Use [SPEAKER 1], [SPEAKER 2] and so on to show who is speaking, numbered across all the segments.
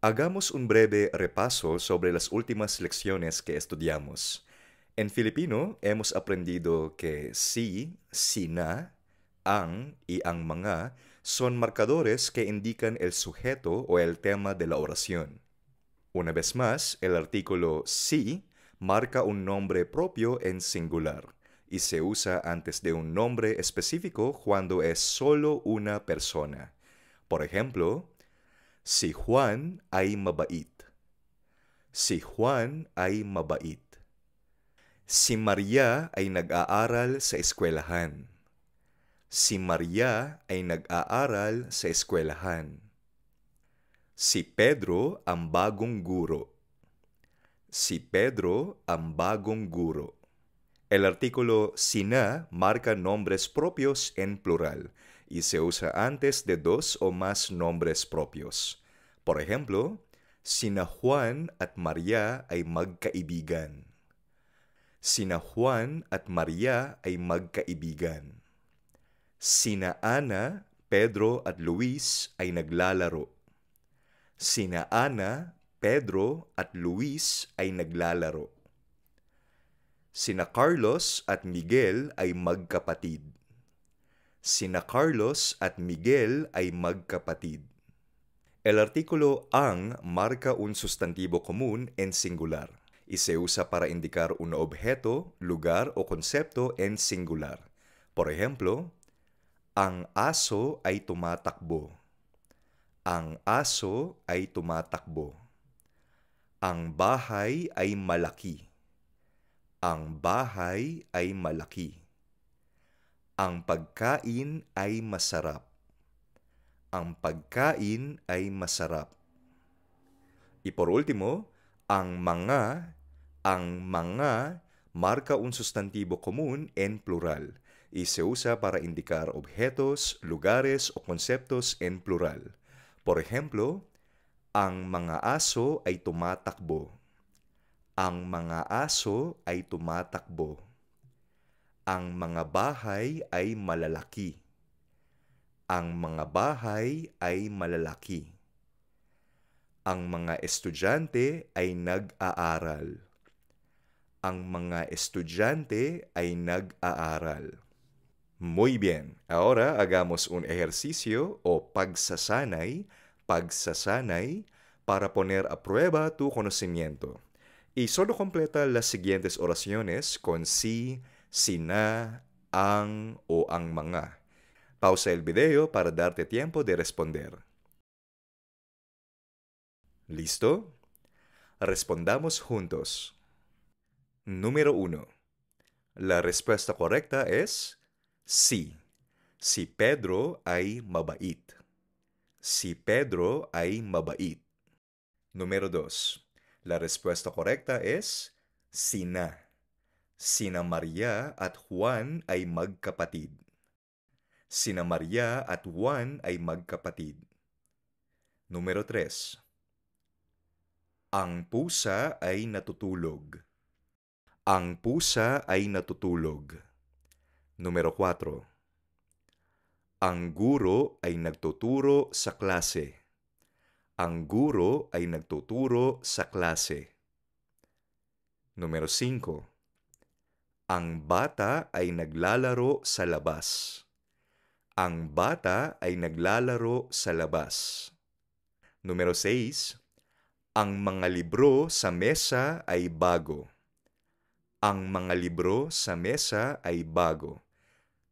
[SPEAKER 1] Hagamos un breve repaso sobre las últimas lecciones que estudiamos. En Filipino, hemos aprendido que si, sina, ang y ang mga son marcadores que indican el sujeto o el tema de la oración. Una vez más, el artículo si marca un nombre propio en singular y se usa antes de un nombre específico cuando es solo una persona. Por ejemplo, si Juan ay mabait. Si Juan ay mabait. Si Maria ay nag-aaral sa eskwelahan. Si Maria ay nag-aaral sa eskwelahan. Si Pedro ang bagong guro. Si Pedro ang bagong guro. El artículo sina marca nombres propios en plural y se usa antes de dos o más nombres propios. Por ejemplo, sina Juan at Maria ay magkaibigan. Sina Juan at Maria ay magkaibigan. Sina Ana, Pedro at Luis ay naglalaro. Sina Ana, Pedro at Luis ay naglalaro. Sina Carlos at Miguel ay magkapatid. Sina Carlos at Miguel ay magkapatid. El artículo ang marca un sustantivo común en singular y se usa para indicar un objeto, lugar o concepto en singular. Por ejemplo, ang aso ay tumatakbo. Ang aso ay tumatakbo. Ang bahay ay malaki. Ang bahay ay malaki. Ang pagkain ay masarap. Ang pagkain ay masarap. Y por último, ang mga marca un sustantivo común en plural y se usa para indicar objetos, lugares o conceptos en plural. Por ejemplo, ang mga aso ay tumatakbo. Ang mga aso ay tumatakbo. Ang mga bahay ay malalaki. Ang mga bahay ay malalaki. Ang mga estudyante ay nag-aaral. Ang mga estudyante ay nag-aaral. Muy bien, ahora hagamos un ejercicio o pagsasanay para poner a prueba tu conocimiento. Y solo completa las siguientes oraciones con si, sina, ang o ang mga. Pausa el video para darte tiempo de responder. ¿Listo? Respondamos juntos. Número 1. La respuesta correcta es sí. Si Pedro ay mabait. Si Pedro ay mabait. Número 2. La respuesta correcta es sina. Sina Maria at Juan ay magkapatid. Sina Maria at Juan ay magkapatid. Número 3. Ang pusa ay natutulog. Ang pusa ay natutulog. Número 4. Ang guro ay nagtuturo sa klase. Ang guro ay nagtuturo sa klase. Número 5. Ang bata ay naglalaro sa labas. Ang bata ay naglalaro sa labas. Número 6. Ang mga libro sa mesa ay bago. Ang mga libro sa mesa ay bago.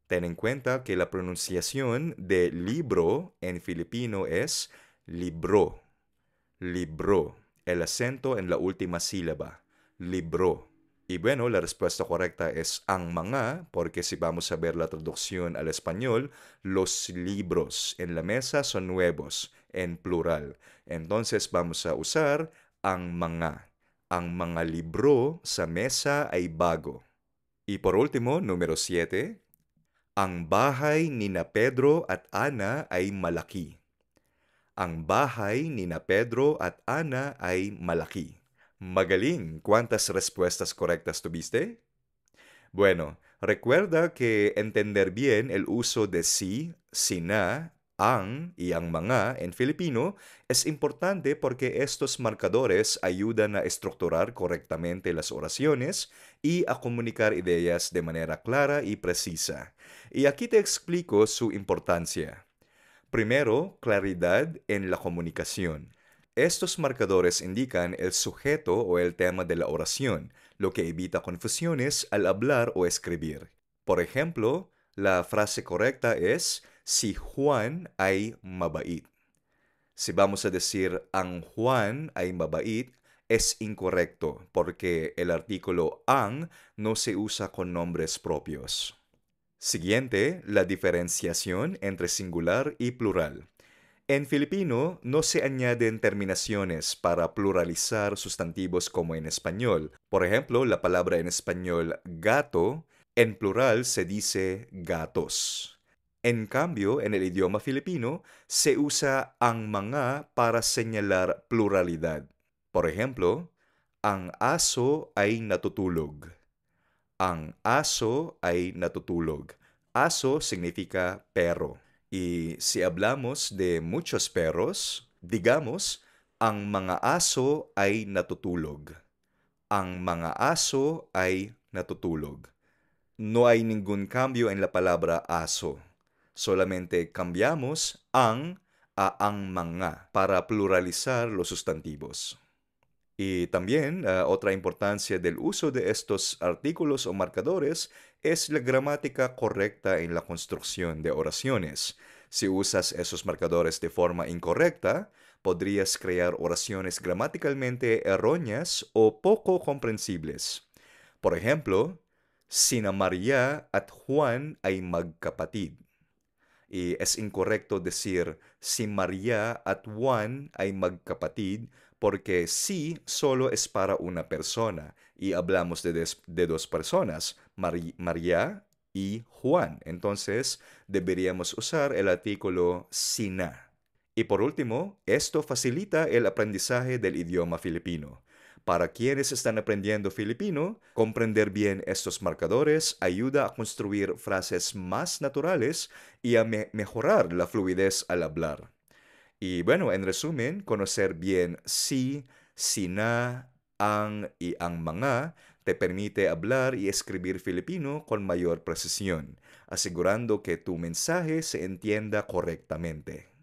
[SPEAKER 1] Ten en cuenta que la pronunciación de libro en filipino es libro. Libro. El acento en la última sílaba. Libro. Y bueno, la respuesta correcta es ang mga, porque si vamos a ver la traducción al español, los libros en la mesa son nuevos, en plural. Entonces vamos a usar ang mga. Ang mga libro sa mesa ay bago. Y por último, número 7. Ang bahay ni na Pedro at Ana ay malaki. Ang bahay ni na Pedro at Ana ay malaki. Magaling, ¿cuántas respuestas correctas tuviste? Bueno, recuerda que entender bien el uso de si, sina, Ang y ang mga en Filipino es importante porque estos marcadores ayudan a estructurar correctamente las oraciones y a comunicar ideas de manera clara y precisa. Y aquí te explico su importancia. Primero, claridad en la comunicación. Estos marcadores indican el sujeto o el tema de la oración, lo que evita confusiones al hablar o escribir. Por ejemplo, la frase correcta es si Juan ay mabait. Si vamos a decir ang Juan ay mabait, es incorrecto porque el artículo ang no se usa con nombres propios. Siguiente, la diferenciación entre singular y plural. En Filipino no se añaden terminaciones para pluralizar sustantivos como en español. Por ejemplo, la palabra en español gato, en plural se dice gatos. En cambio, en el idioma filipino se usa ang mga para señalar pluralidad. Por ejemplo, ang aso ay natutulog. Ang aso ay natutulog. Aso significa perro. Y si hablamos de muchos perros, digamos, ang mga aso ay natutulog. Ang mga aso ay natutulog. No hay ningún cambio en la palabra aso. Solamente cambiamos ang a ang mga para pluralizar los sustantivos. Y también otra importancia del uso de estos artículos o marcadores es la gramática correcta en la construcción de oraciones. Si usas esos marcadores de forma incorrecta, podrías crear oraciones gramaticalmente erróneas o poco comprensibles. Por ejemplo, sina María at Juan ay magkapatid. Y es incorrecto decir si María at Juan ay magkapatid porque si solo es para una persona y hablamos de dos personas, María y Juan. Entonces deberíamos usar el artículo sina. Y por último, esto facilita el aprendizaje del idioma filipino. Para quienes están aprendiendo filipino, comprender bien estos marcadores ayuda a construir frases más naturales y a mejorar la fluidez al hablar. Y bueno, en resumen, conocer bien si, sina, ang y ang mga te permite hablar y escribir filipino con mayor precisión, asegurando que tu mensaje se entienda correctamente.